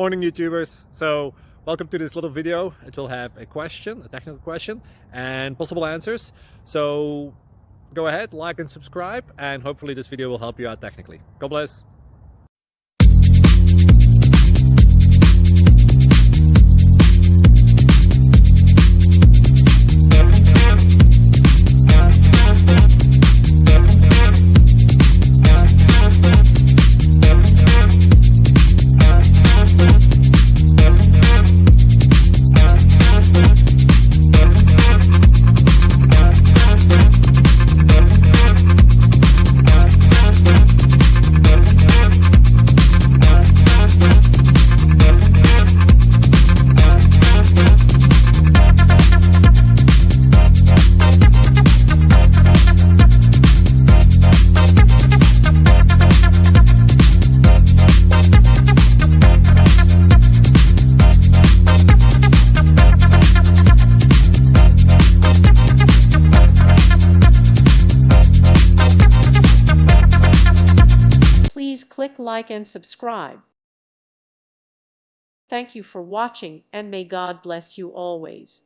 Morning YouTubers. So welcome to this little video. It will have a question, a technical question, and possible answers. So go ahead, like and subscribe, and hopefully this video will help you out technically. God bless. Please click like and subscribe. Thank you for watching, and may God bless you always.